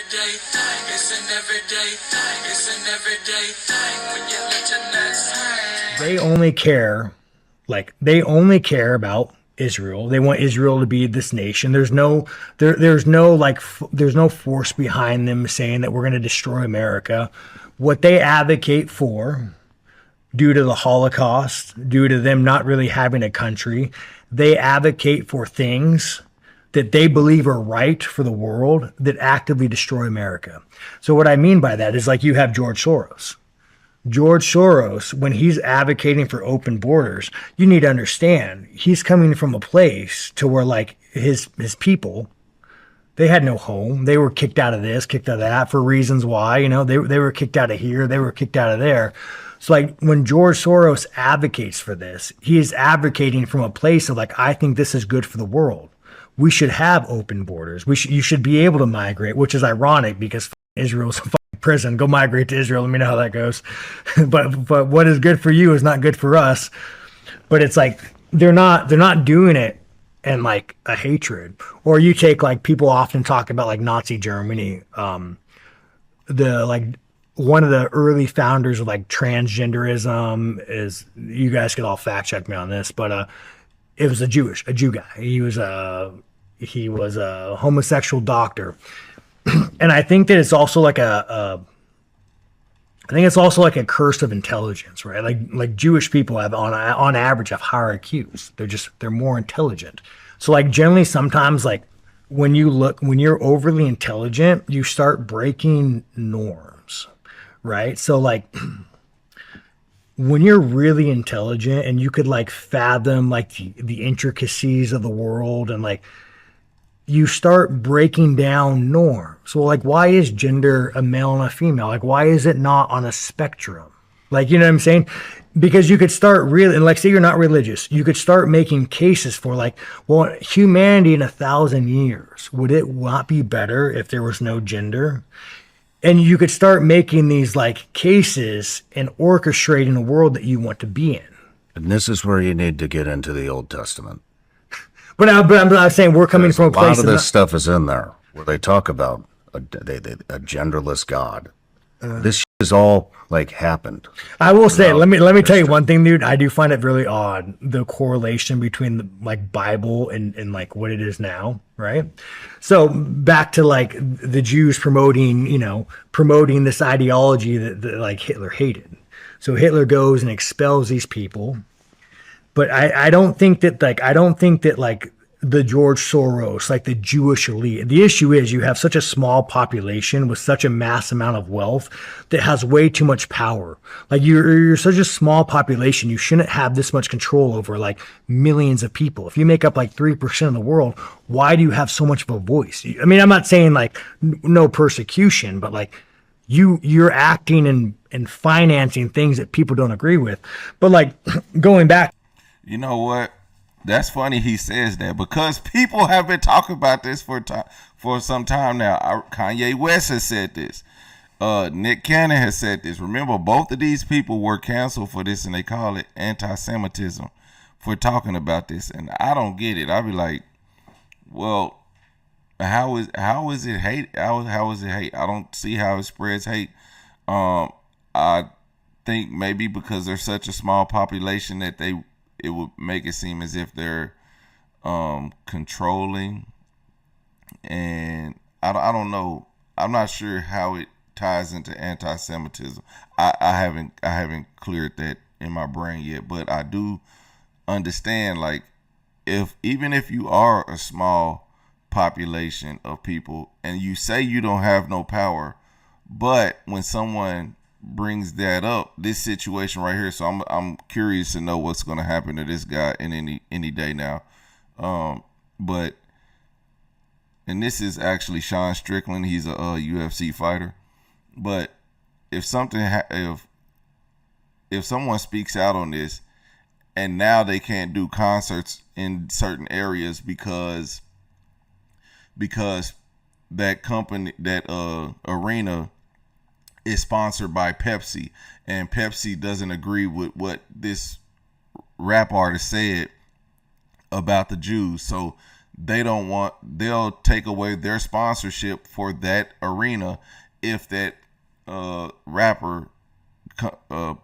everyday thing. It's an everyday thing. It's an everyday thing when you let your nuts hang. They only care about Israel. They want Israel to be this nation. There's no force behind them saying that we're going to destroy America. What they advocate for, due to the Holocaust, due to them not really having a country, they advocate for things that they believe are right for the world that actively destroy America. So what I mean by that is, like, you have George Soros. George Soros, when he's advocating for open borders, you need to understand he's coming from a place to where, like, his people, they had no home. They were kicked out of this, kicked out of that for reasons why. They were kicked out of here, they were kicked out of there. So, like, when George Soros advocates for this, he is advocating from a place of, like, I think this is good for the world. We should have open borders. You should be able to migrate, which is ironic because Israel's a fucking prison. Go migrate to Israel. Let me know how that goes. but what is good for you is not good for us. But it's like they're not doing it in, like, a hatred. Or you take, like, people often talk about, like, Nazi Germany. The like one of the early founders of, like, transgenderism is, you guys could all fact check me on this, but it was a Jew guy. He was a homosexual doctor. And I think that it's also like I think it's also like a curse of intelligence, right? Like Jewish people have on average have higher IQs. They're more intelligent. So, like, generally sometimes, like, when you're overly intelligent, you start breaking norms, right? So, like, when you're really intelligent and you could, like, fathom, like, the intricacies of the world, and, like, you start breaking down norms. Well, like, why is gender a male and a female? Like, why is it not on a spectrum? Like, you know what I'm saying? Because you could start really, and, like, say you're not religious, you could start making cases for, like, well, humanity in 1,000 years, would it not be better if there was no gender? And you could start making these, like, cases and orchestrating a world that you want to be in. And this is where you need to get into the Old Testament. But I'm not saying we're coming from a place. A lot of this stuff is in there where they talk about a genderless God. This is all, like, happened. I will say, let me tell you one thing, dude. I do find it really odd, the correlation between the, like, Bible and like what it is now, right? So back to, like, the Jews promoting this ideology that like Hitler hated. So Hitler goes and expels these people. But I don't think that like the George Soros, like the Jewish elite. The issue is you have such a small population with such a mass amount of wealth that has way too much power. Like, you're such a small population, you shouldn't have this much control over, like, millions of people. If you make up, like, 3% of the world, why do you have so much of a voice? I mean, I'm not saying, like, no persecution, but, like, you're acting and financing things that people don't agree with. But, like, going back. You know what? That's funny he says that, because people have been talking about this for some time now. Kanye West has said this. Nick Cannon has said this. Remember, both of these people were canceled for this, and they call it anti-Semitism for talking about this. And I don't get it. I'll be like, well, how is it hate? How is it hate? I don't see how it spreads hate. I think maybe because there's such a small population that it would make it seem as if they're controlling, and I don't know. I'm not sure how it ties into anti-Semitism. I haven't cleared that in my brain yet, but I do understand, like, even if you are a small population of people and you say you don't have no power, but when someone brings that up, this situation right here, so I'm curious to know what's going to happen to this guy in any day now. But and this is actually Sean Strickland. He's a UFC fighter. But if someone speaks out on this, and now they can't do concerts in certain areas because that company, that arena, is sponsored by Pepsi, and Pepsi doesn't agree with what this rap artist said about the Jews. So they'll take away their sponsorship for that arena if that rapper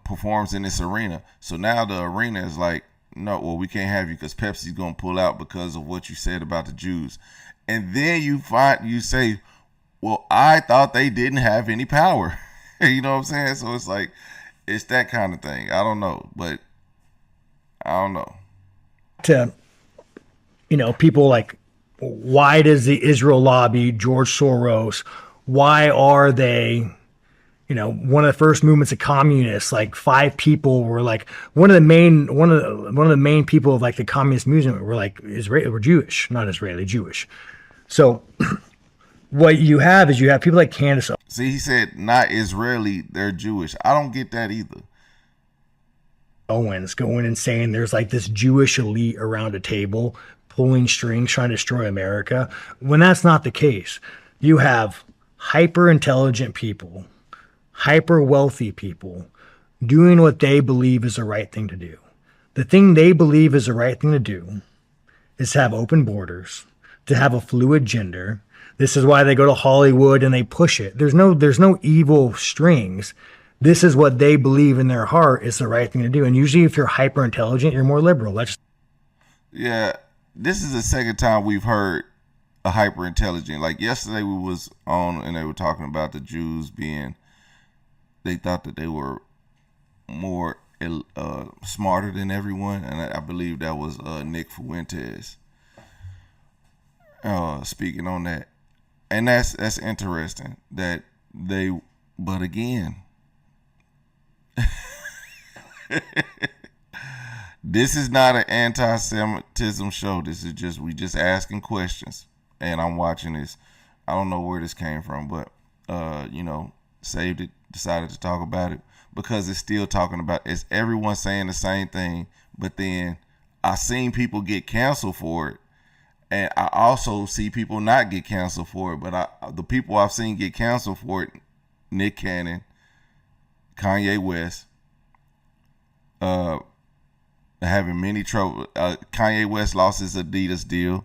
performs in this arena. So now the arena is like, no, well, we can't have you because Pepsi's gonna pull out because of what you said about the Jews. And then you say, well, I thought they didn't have any power. You know what I'm saying? So it's like, it's that kind of thing. I don't know, but I don't know. To, people like, why does the Israel lobby, George Soros, why are they, one of the first movements of communists, like 5 people were like, one of the main people of like the communist movement were like Jewish, not Israeli, Jewish. So what you have is people like Candace. See, he said not Israeli, they're Jewish. I don't get that either. Owens going and saying there's like this Jewish elite around a table pulling strings trying to destroy America, when that's not the case. You have hyper intelligent people, hyper wealthy people doing what they believe is the right thing to do. The thing they believe is the right thing to do is to have open borders, to have a fluid gender. This is why they go to Hollywood and they push it. There's no evil strings. This is what they believe in their heart is the right thing to do. And usually if you're hyper intelligent, you're more liberal. Yeah, this is the second time we've heard a hyper intelligent. Like yesterday we was on and they were talking about the Jews they thought that they were more smarter than everyone. And I believe that was Nick Fuentes speaking on that. And that's interesting that but again, this is not an anti-Semitism show. This is we just asking questions. And I'm watching this. I don't know where this came from, but saved it, decided to talk about it because it's still talking about, it's everyone saying the same thing, but then I seen people get canceled for it. And I also see people not get canceled for it, but the people I've seen get canceled for it, Nick Cannon, Kanye West, having many trouble. Kanye West lost his Adidas deal,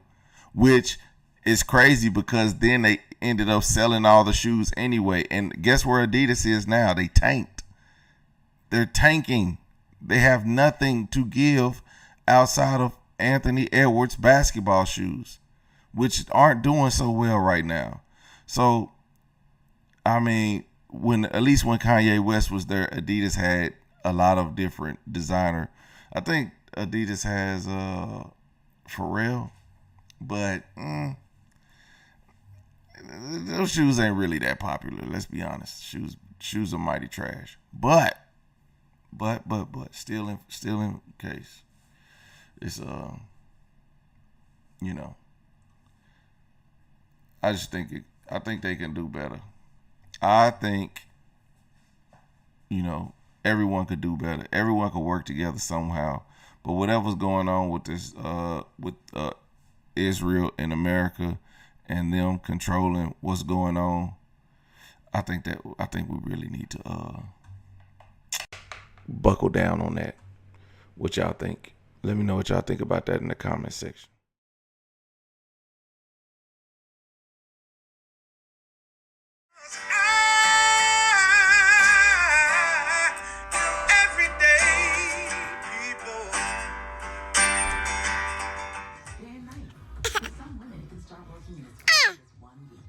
which is crazy because then they ended up selling all the shoes anyway. And guess where Adidas is now? They tanked. They're tanking. They have nothing to give outside of Anthony Edwards basketball shoes, which aren't doing so well right now. So, I mean, at least when Kanye West was there, Adidas had a lot of different designer. I think Adidas has Pharrell, but those shoes ain't really that popular. Let's be honest. Shoes are mighty trash. But still in case. It's I think they can do better. I think everyone could do better. Everyone could work together somehow. But whatever's going on with this with Israel and America and them controlling what's going on, I think we really need to buckle down on that. What y'all think? Let me know what y'all think about that in the comment section. Day and night. For some women, it can start working in its just 1 week.